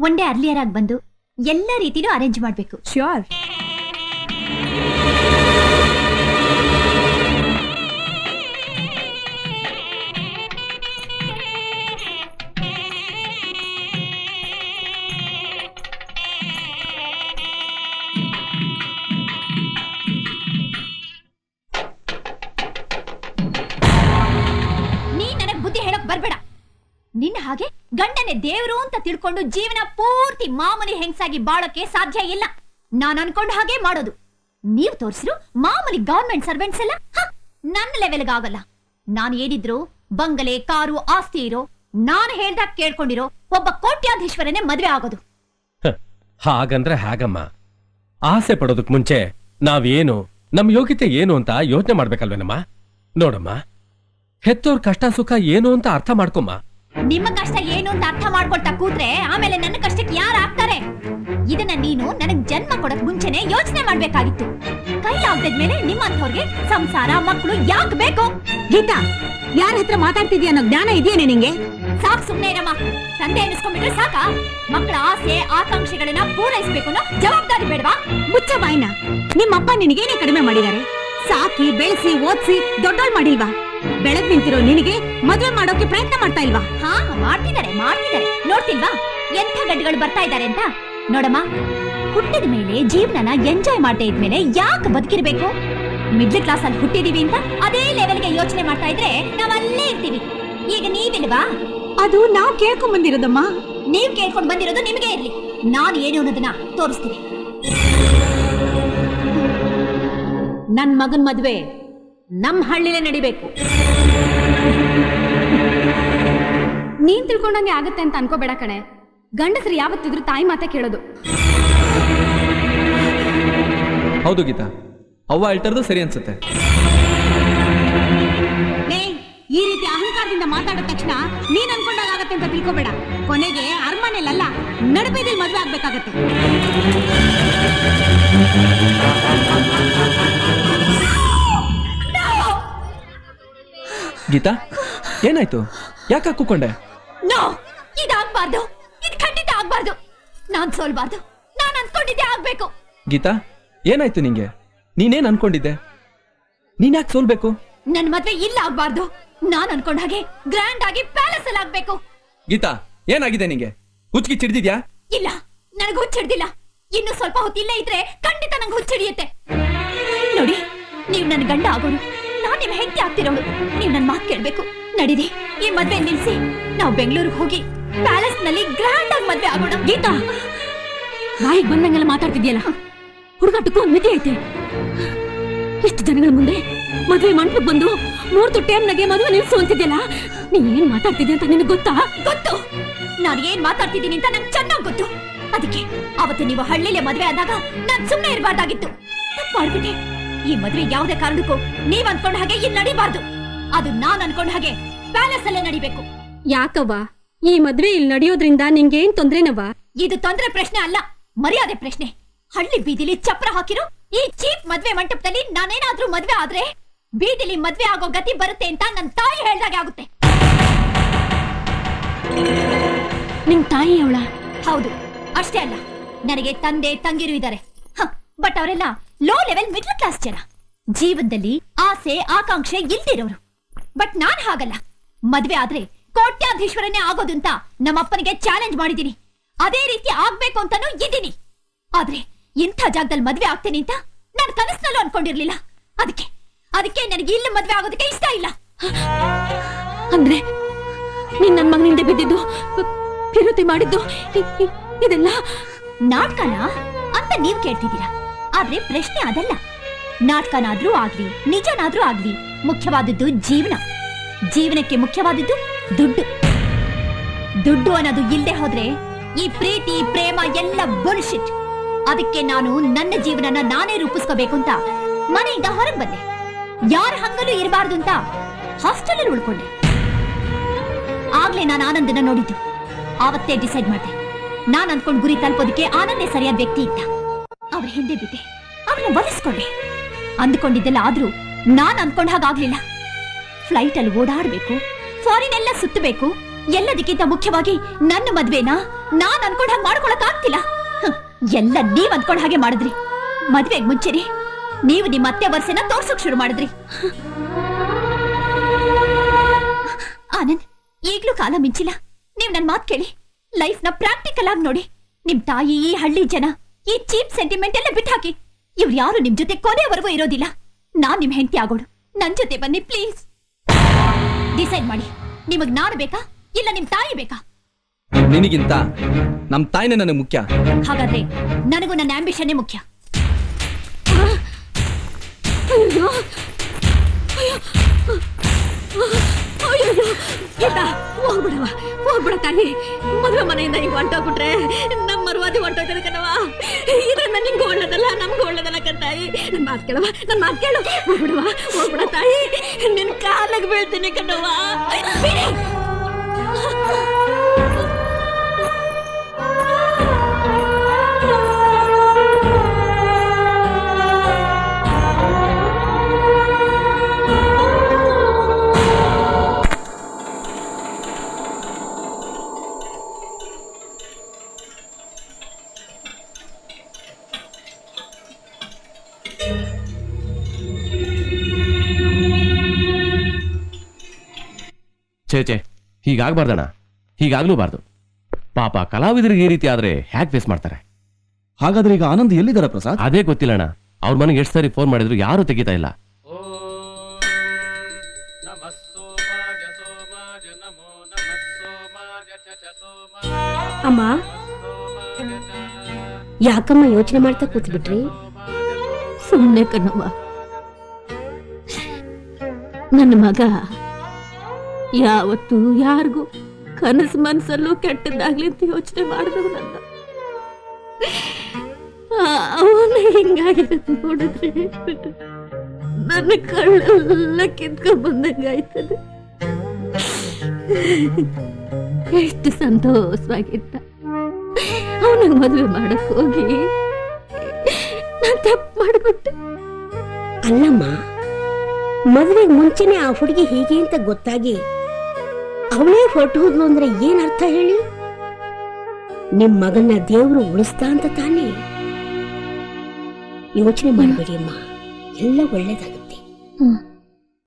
One day earlier ಆಗಿ ಬಂದು ಎಲ್ಲ ರೀತಿಲೂ ಅರೇಂಜ್ ಮಾಡ್ಬೇಕು. ಶ್ಯೂರ್. ಬರ್ಬೇಡ. ನಿನ್ನ ಹಾಗೆ ಗಂಡನೇ ದೇವರು ಅಂತ ತಿಳ್ಕೊಂಡು ಜೀವನ ಪೂರ್ತಿ ಮಾಮೂಲಿ ಹೆಂಗಸಾಗಿ ಬಾಳೋಕೆ ಸಾಧ್ಯ ಇಲ್ಲ. ನಾನು ಅನ್ಕೊಂಡ ಹಾಗೆ ಮಾಡೋದು. ನೀವು ತೋರಿಸಿರು ಮಾಮೂಲಿ ಗವರ್ಮೆಂಟ್ ಸರ್ವೆಂಟ್ಸ್ ಎಲ್ಲ ನನ್ನ ಲೆವೆಲ್ಗೆ ಆಗಲ್ಲ. ನಾನು ಏನಿದ್ರು ಬಂಗಲೆ ಕಾರು ಆಸ್ತಿ ಇರೋ, ನಾನು ಹೇಳ್ದಾಗ ಕೇಳ್ಕೊಂಡಿರೋ ಒಬ್ಬ ಕೋಟ್ಯಾಧೀಶ್ವರನೇ ಮದ್ವೆ ಆಗೋದು. ಹಾಗಂದ್ರೆ ಹಾಗಮ್ಮ. ಆಸೆ ಪಡೋದಕ್ ಮುಂಚೆ ನಾವೇನು, ನಮ್ ಯೋಗ್ಯತೆ ಏನು ಅಂತ ಯೋಚನೆ ಮಾಡ್ಬೇಕಲ್ವೇನಮ್ಮ? ನೋಡಮ್ಮ, ಹೆತ್ತೋರ್ ಕಷ್ಟ ಸುಖ ಏನು ಅಂತ ಅರ್ಥ ಮಾಡ್ಕೊಮ್ಮ. ನಿಮ್ಮ ಕಷ್ಟ ಏನು ಅಂತ ಅರ್ಥ ಮಾಡ್ಕೊಳ್ತಾ ಕೂತ್ರೆ ಆಮೇಲೆ ನನ್ನ ಕಷ್ಟಕ್ಕೆ ಯಾರು ಆಗ್ತಾರೆ? ಇದನ್ನ ನೀನು ನನಗ್ ಜನ್ಮ ಕೊಡಕ್ ಮುಂಚೆನೆ ಯೋಚನೆ ಮಾಡ್ಬೇಕಾಗಿತ್ತು. ಕೈಲಾಗ್ದ್ಮೇಲೆ ನಿಮ್ಮಂಥವ್ರಿಗೆ ಸಂಸಾರ ಮಕ್ಕಳು ಯಾಕೆ ಬೇಕು? ಗೀತಾ, ಯಾರ ಹತ್ರ ಮಾತಾಡ್ತಿದ್ಯಾ ಅನ್ನೋ ಜ್ಞಾನ ಇದೆಯೇನೆ ನಿಂಗೆ? ಸಾಕ್ ಸುಮ್ನೆ ಇರಮ್ಮ. ತಂದೆ ಅನಿಸ್ಕೊಂಡ್ಬಿಟ್ರೆ ಸಾಕ? ಮಕ್ಕಳ ಆಸೆ ಆಕಾಂಕ್ಷೆಗಳನ್ನ ಪೂರೈಸಬೇಕು ಅನ್ನೋ ಜವಾಬ್ದಾರಿ ಬೇಡವಾ? ಮುಚ್ಚ ಬಾಯ್ನ. ನಿಮ್ಮಪ್ಪ ನಿನಗೇನೆ ಕಡಿಮೆ ಮಾಡಿದ್ದಾರೆ? ಸಾಕಿ ಬೆಳೆಸಿ ಓದಿಸಿ ದೊಡ್ಡೋಳ್ ಮಾಡಿಲ್ವಾ? ಬೆಳಗ್ ನಿಂತಿರೋ ನಿನಗೆ ಮದುವೆ ಮಾಡೋಕೆ ಪ್ರಯತ್ನ ಮಾಡ್ತಾ ಇಲ್ವಾ? ಹಾ, ಮಾಡ್ತಿದ್ದಾರೆ. ನೋಡ್ತಿಲ್ವಾ ಎಂಥ ಗಡ್ಡಗಳು ಬರ್ತಾ ಇದ್ದಾರೆ ಅಂತ? ನೋಡಮ್ಮ, ಹುಟ್ಟಿದ ಮೇಲೆ ಜೀವನನ ಎಂಜಾಯ್ ಮಾಡ್ತಾ ಇದ್ಮೇಲೆ ಯಾಕೆ ಬದುಕಿರ್ಬೇಕು? ಮಿಡ್ಲ್ ಕ್ಲಾಸ್ ಅಲ್ಲಿ ಹುಟ್ಟಿದೀವಿ ಅಂತ ಅದೇ ಲೆವೆಲ್ಗೆ ಯೋಚನೆ ಮಾಡ್ತಾ ಇದ್ರೆ ನಾವ್ ಅಲ್ಲೇ ಇರ್ತೀವಿ. ಈಗ ನೀವಿಲ್ವಾ? ಅದು ನಾವ್ ಕೇಳ್ಕೊಂಡ್ ಬಂದಿರೋದಮ್ಮ. ನೀವ್ ಕೇಳ್ಕೊಂಡ್ ಬಂದಿರೋದು ನಿಮಗೆ ಇರ್ಲಿ. ನಾನು ಏನು ಅನ್ನೋದನ್ನ ತೋರಿಸ್ತೀನಿ. ನನ್ ಮಗನ್ ಮದ್ವೆ ನಮ್ ಹಳ್ಳಿಲೇ ನಡಿಬೇಕು. ನೀನ್ ತಿಳ್ಕೊಂಡಂಗೆ ಆಗತ್ತೆ ಅಂತ ಅನ್ಕೋಬೇಡ ಕಣೆ. ಗಂಡಸರು ಯಾವತ್ತಿದ್ರು ತಾಯಿ ಮಾತೆ ಕೇಳೋದು. ಹೌದು ಗೀತಾ, ಅವ್ವ ಹೇಳ್ತಾರದು ಸರಿ ಅನ್ಸುತ್ತೆ. ಈ ರೀತಿ ಅಹಂಕಾರದಿಂದ ಮಾತಾಡಿದ ತಕ್ಷಣ ನೀನ್ ಅನ್ಕೊಂಡಾಗ ಆಗತ್ತೆ ಅಂತ ತಿಳ್ಕೊಬೇಡ. ಕೊನೆಗೆ ಅರಮನೆಯಲ್ಲ, ನಡುಬೀದಿಲ್ ಮದ್ವೆ ಆಗ್ಬೇಕಾಗತ್ತೆ. ಗೀತಾ, ಏನಾಯ್ತು? ಯಾಕೆ ಕೂಕೊಂಡೆ? ನೋ, ಇದಾಗಬಾರ್ದು. ಇದು ಖಂಡಿತ ಆಗ್ಬಾರ್ದು. ನಾನ್ ಸೋಲ್ಬಾರ್ದು. ನಾನ್ ಅನ್ಕೊಂಡಿದ್ದೆ ಆಗ್ಬೇಕು. ಗೀತಾ, ಏನಾಯ್ತು ನಿಂಗೆ? ನೀನೇನ್ ಅನ್ಕೊಂಡಿದ್ದೆ? ನೀನ್ ಯಾಕೆ ಸೋಲ್ಬೇಕು? ನನ್ ಮದ್ವೆ ಇಲ್ಲ ಆಗ್ಬಾರ್ದು. ನಾನ್ ಅನ್ಕೊಂಡ ಹಾಗೆ ಗ್ರ್ಯಾಂಡ್ ಆಗಿ ಪ್ಯಾಲೇಸ್ ಅಲ್ಲಿ ಆಗ್ಬೇಕು. ಗೀತಾ, ಏನಾಗಿದೆ ನಿಂಗೆ? ಹುಚ್ಚಿಗೆ ಚಿಡ್ದಿದ್ಯಾ? ಇಲ್ಲ, ನನಗೆ ಹುಚ್ಚಿಡ್ದಿಲ್ಲ. ಇನ್ನು ಸ್ವಲ್ಪ ಹೊತ್ತು ಇಲ್ಲೇ ಇದ್ರೆ ಖಂಡಿತ ನಂಗೆ ಹುಚ್ಚಿಡಿಯುತ್ತೆ. ನೋಡಿ, ನೀವ್ ನನ್ ಗಂಡ ಆಗೋರು, ನಾನ್ ನಿಮ್ ಹೆಂಡತಿ ಆಗ್ತಿರೋಳು. ನೀವ್ ನನ್ ಮಾತು ಕೇಳ್ಬೇಕು. ನಡೀರಿ, ಈ ಮದ್ವೆ ನಿಲ್ಸಿ ನಾವು ಬೆಂಗಳೂರಿಗೆ ಹೋಗಿ ಪ್ಯಾಲೇಸ್ ನಲ್ಲಿ ಗ್ರ್ಯಾಂಡ್ ಆಗಿ ಮದ್ವೆ ಆಗೋಣ. ಗೀತಾ, ಬಾಯಿಗೆ ಬಂದಂಗೆಲ್ಲ ಮಾತಾಡ್ತಿದ್ಯಲ್ಲ. ಹುಡುಗಾಟಕ್ಕೂ ಒಂದ್ ಮಿತಿ ಐತೆ. ಎಷ್ಟು ಜನಗಳ ಮುಂದೆ ಮದ್ವೆ ಮಂಟಪಕ್ಕೆ ಬಂದು ಮೂರ್ತು ಟೈಮ್ನಾಗೆ ಮದುವೆ ನಿಲ್ಸು ಅಂತಿದ್ಯಲ್ಲ. ನೀ ಏನ್ ಮಾತಾಡ್ತಿದ್ಯ ಅಂತ ನಿನಗೆ ಗೊತ್ತಾ? ಗೊತ್ತು. ನಾನು ಏನ್ ಮಾತಾಡ್ತಿದ್ದೀನಿ ಅಂತ ನಂಗೆ ಚೆನ್ನಾಗ್ ಗೊತ್ತು. ಅದಕ್ಕೆ ಅವತ್ತು ನೀವು ಹಳ್ಳಿಲೆ ಮದ್ವೆ ಆದಾಗ ನಾನ್ ಸುಮ್ನೆ ಇರಬಾರ್ದಾಗಿತ್ತು. ತಪ್ಪು ಮಾಡ್ಬಿಟ್ಟೆ. ಈ ಮದ್ವೆ ಯಾವುದೇ ಕಾರಣಕ್ಕೂ ನೀವ್ ಅನ್ಕೊಂಡ ಹಾಗೆ ಇಲ್ಲಿ ನಡಿಬಾರ್ದು. ಅದು ನಾನ್ ಅನ್ಕೊಂಡ ಹಾಗೆ ಪ್ಯಾಲೇಸ್ ಅಲ್ಲೇ ನಡಿಬೇಕು. ಯಾಕವ್ವ, ಈ ಮದ್ವೆ ಇಲ್ಲಿ ನಡೆಯೋದ್ರಿಂದ ನಿಂಗೆ ಏನ್ ತೊಂದ್ರೆನವ್ವ? ಇದು ತೊಂದ್ರೆ ಪ್ರಶ್ನೆ ಅಲ್ಲ, ಮರ್ಯಾದೆ ಪ್ರಶ್ನೆ. ಹಳ್ಳಿ ಬೀದಿಲಿ ಚಪ್ರ ಹಾಕಿರೋ ಈ ಚೀಪ್ ಮದ್ವೆ ಮಂಟಪದಲ್ಲಿ ನಾನೇನಾದ್ರೂ ಮದ್ವೆ ಆದ್ರೆ ಬೀದಿಲಿ ಮದ್ವೆ ಆಗೋ ಗತಿ ಬರುತ್ತೆ ಅಂತ ನನ್ನ ತಾಯಿ ಹೇಳ್ದಾಗೆ ಆಗುತ್ತೆ. ನಿಮ್ ತಾಯಿ ಅವಳ? ಹೌದು. ಅಷ್ಟೇ ಅಲ್ಲ, ನನಗೆ ತಂದೆ ತಂಗಿರು ಇದ್ದಾರೆ. ಬಟ್ ಅವರೆಲ್ಲ ಲೋ ಲೆವೆಲ್ ಮಿಡ್ಲ್ ಕ್ಲಾಸ್ ಜನ. ಜೀವನದಲ್ಲಿ ಆಸೆ ಆಕಾಂಕ್ಷೆ ಇಲ್ದಿರೋರು. ಬಟ್ ನಾನ್ ಹಾಗಲ್ಲ. ಮದ್ವೆ ಆದ್ರೆ ಕೋಟ್ಯಾಧೀಶ್ವರನೇ ಆಗೋದು ಅಂತ ನಮ್ಮಪ್ಪನಿಗೆ ಚಾಲೆಂಜ್ ಮಾಡಿದೀನಿ. ಅದೇ ರೀತಿ ಆಗ್ಬೇಕು ಅಂತಾನೂ ಇದ್ದೀನಿ. ಆದ್ರೆ ಇಂಥ ಜಾಗದಲ್ಲಿ ಮದ್ವೆ ಆಗ್ತೇನೆ ಅಂತ ನಾನು ಕನಸಿನಲ್ಲೂ ಅನ್ಕೊಂಡಿರ್ಲಿಲ್ಲ. ಅದಕ್ಕೆ ನನಗೆ ಇಲ್ಲಿ ಮದ್ವೆ ಆಗೋದಕ್ಕೆ ಇಷ್ಟ ಇಲ್ಲ. ಅಂದ್ರೆ ನೀನ್ ನನ್ ಮಗನಿಂದ ಬಿದ್ದಿದ್ದು, ವಿರೋಧಿ ಮಾಡಿದ್ದು ಇದೆಲ್ಲ ನಾಟಕನ ಅಂತ ನೀವ್ ಕೇಳ್ತಿದ್ದೀರಾ. ಆದ್ರೆ ಪ್ರಶ್ನೆ ಅದಲ್ಲ. ನಾಟಕನಾದ್ರೂ ಆಗ್ಲಿ ನಿಜನಾದ್ರೂ ಆಗ್ಲಿ ಮುಖ್ಯವಾದದ್ದು ಜೀವನ. ಜೀವನಕ್ಕೆ ಮುಖ್ಯವಾದದ್ದು ದುಡ್ಡು ಅನ್ನೋದು ಇಲ್ಲದೆ ಹೋದ್ರೆ ಈ ಪ್ರೀತಿ ಪ್ರೇಮ ಎಲ್ಲ ಬುಲ್ಶಿಟ್. ಅದಕ್ಕೆ ನಾನು ನನ್ನ ಜೀವನನ ನಾನೇ ರೂಪಿಸ್ಕೋಬೇಕು ಅಂತ ಮನೆಯಿಂದ ಹೊರಗೆ ಬಂದೆ. ಯಾರ ಹಂಗಲೂ ಇರಬಾರ್ದು ಅಂತ ಹಾಸ್ಟೆಲ್ ಅಲ್ಲಿ ಉಳ್ಕೊಂಡೆ. ಆಗ್ಲೇ ನಾನು ಆನಂದನ ನೋಡಿದ್ದು. ಆವತ್ತೇ ಡಿಸೈಡ್ ಮಾಡಿದೆ, ನಾನ್ ಅನ್ಕೊಂಡ್ ಗುರಿ ತಲುಪೋದಕ್ಕೆ ಆನಂದೇ ಸರಿಯಾದ ವ್ಯಕ್ತಿ ಇದ್ದ. ಅವ್ರ ಹಿಂದೆ ಬಿದ್ದೆ, ಅವ್ರನ್ನ ಒಲಿಸ್ಕೊಂಡೆ. ಅಂದ್ಕೊಂಡಿದ್ದೆಲ್ಲ ಆದ್ರೂ ನಾನ್ ಅನ್ಕೊಂಡ್ ಹಾಗಾಗ್ಲಿಲ್ಲ. ಫ್ಲೈಟ್ ಅಲ್ಲಿ ಓಡಾಡ್ಬೇಕು, ಫಾರಿನ್ ಎಲ್ಲ ಸುತ್ತಬೇಕು, ಎಲ್ಲದಕ್ಕಿಂತ ಮುಖ್ಯವಾಗಿ ನನ್ನ ಮದ್ವೆನ ನಾನ್ ಅನ್ಕೊಂಡ್ ಹಾಗೆ ಮಾಡ್ಕೊಳಕ್ ಆಗ್ತಿಲ್ಲ. ಎಲ್ಲ ನೀವ್ ಅನ್ಕೊಂಡ್ ಹಾಗೆ ಮಾಡಿದ್ರಿ. ಮದ್ವೆಗ್ ಮುಂಚೆನೆ ನೀವು ನಿಮ್ಮ ಅತ್ತೆ ವರ್ಷನ ತೋರ್ಸಕ್ ಶುರು ಮಾಡಿದ್ರಿ. ಆನಂದ್, ಈಗ್ಲೂ ಕಾಲ ಮಿಂಚಿಲ್ಲ. ನೀವ್ ನನ್ ಮಾತ್ ಕೇಳಿ, ಲೈಫ್ ನ ಪ್ರಾಕ್ಟಿಕಲ್ ಆಗಿ ನೋಡಿ. ನಿಮ್ ತಾಯಿ, ಈ ಹಳ್ಳಿ ಜನ, ಈ ಚೀಪ್ ಸೆಂಟಿಮೆಂಟ್ ಎಲ್ಲ ಬಿಟ್ಟು ಹಾಕಿ. ಇವ್ರು ಯಾರು ನಿಮ್ ಜೊತೆ ಕೊನೆವರೆಗೂ ಇರೋದಿಲ್ಲ. ನಾನ್ ನಿಮ್ ಹೆಂಡತಿ ಆಗೋಡು. ನನ್ ಜೊತೆ ಬನ್ನಿ ಪ್ಲೀಸ್. ಡಿಸೈಡ್ ಮಾಡಿ, ನಿಮಗ್ ನಾನು ಬೇಕಾ ಇಲ್ಲ ನಿಮ್ ತಾಯಿ ಬೇಕಾ? ನಿನಗಿಂತ ನಮ್ ತಾಯಿನೇ ನನಗೆ ಮುಖ್ಯ. ಹಾಗಾದ್ರೆ ನನಗೂ ನನ್ನ ಆಂಬಿಷನ್ನೇ ಮುಖ್ಯ. ಅಯ್ಯೋ ಗೀತಾ, ಹೋಗ್ಬಿಡ ತಾಯಿ. ಮದುವೆ ಮನೆಯಿಂದ ಈಗ ಹೊಂಟೋಗ್ಬಿಟ್ರೆ ನಮ್ಮ ಮರುವಾದಿ ಹೊಂಟೋಗ್ತಾರೆ ಕಣವ. ಇದನ್ನ ನಿಂಗೆ ಒಳ್ಳೇದಲ್ಲ, ನಮ್ಗೆ ಒಳ್ಳೇದಲ್ಲ ಕಣ್ತಾಯಿ. ನನ್ ಮಾತು ಕೇಳು. ಹೋಗ್ಬಿಡ ತಾಯಿ, ನಿನ್ ಕಾಲಿಗೆ ಬೀಳ್ತೀನಿ ಕಣವ. ಛೇ ಹೀಗಾಗ್ಬಾರ್ದಣ್ಣ, ಹೀಗಾಗ್ಲೂಬಾರ್ದು. ಪಾಪ ಕಲಾವಿದರಿಗೆ ಈ ರೀತಿ ಆದ್ರೆ ಹ್ಯಾಕ್ ಫೇಸ್ ಮಾಡ್ತಾರೆ? ಹಾಗಾದ್ರೆ ಈಗ ಆನಂದ್ ಎಲ್ಲಿದ್ದಾರೆ ಪ್ರಸಾದ್? ಅದೇ ಗೊತ್ತಿಲ್ಲಣ್ಣ. ಅವ್ರ ಮನೆಗೆ ಎಷ್ಟು ಸಾರಿ ಫೋನ್ ಮಾಡಿದ್ರು ಯಾರು ತೆಗಿತಾ ಇಲ್ಲ. ಅಮ್ಮ, ಯಾಕಮ್ಮ ಯೋಚನೆ ಮಾಡ್ತಾ ಕೂತ್ಬಿಟ್ರಿ? ಸುಮ್ಮನೆ ಕಣ್ಣವ್ವ, ನನ್ನ ಮಗ ಯಾವತ್ತು ಯಾರಿಗೂ ಕನಸು ಮನಸ್ಸಲ್ಲೂ ಕೆಟ್ಟದ್ದಾಗ್ಲಿ ಅಂತ ಯೋಚನೆ ಮಾಡಿದವು. ಅವನ ಹಿಂಗಾಗಿರೋದು ನೋಡಿದ್ರೆ ನನ್ನ ಕಳ್ಳೆಲ್ಲ ಕಿತ್ಕೊಂಡ್ ಬಂದಂಗಾಯ್ತದೆ. ಎಷ್ಟು ಸಂತೋಷವಾಗಿದ್ದ. ಅವನಿಗೆ ಮದುವೆ ಮಾಡಕ್ ಹೋಗಿ ನಾನ್ ತಪ್ಪು ಮಾಡ್ಬಿಟ್ಟೆ. ಅಲ್ಲಮ್ಮ, ಮದುವೆಗೆ ಮುಂಚೆನೆ ಆ ಹುಡುಗಿ ಹೀಗೆ ಅಂತ ಗೊತ್ತಾಗಿ ಅವಳೇ ಹೊರಟು ಹೋದ್ಲು ಅಂದ್ರೆ ಏನ್ ಅರ್ಥ ಹೇಳಿ? ನಿಮ್ ಮಗನ್ನ ದೇವ್ರು ಉಳಿಸ್ತಾ ಅಂತ ತಾನೇ. ಯೋಚನೆ ಮಾಡಬೇಡಿ ಅಮ್ಮ, ಎಲ್ಲ ಒಳ್ಳೇದಾಗುತ್ತೆ.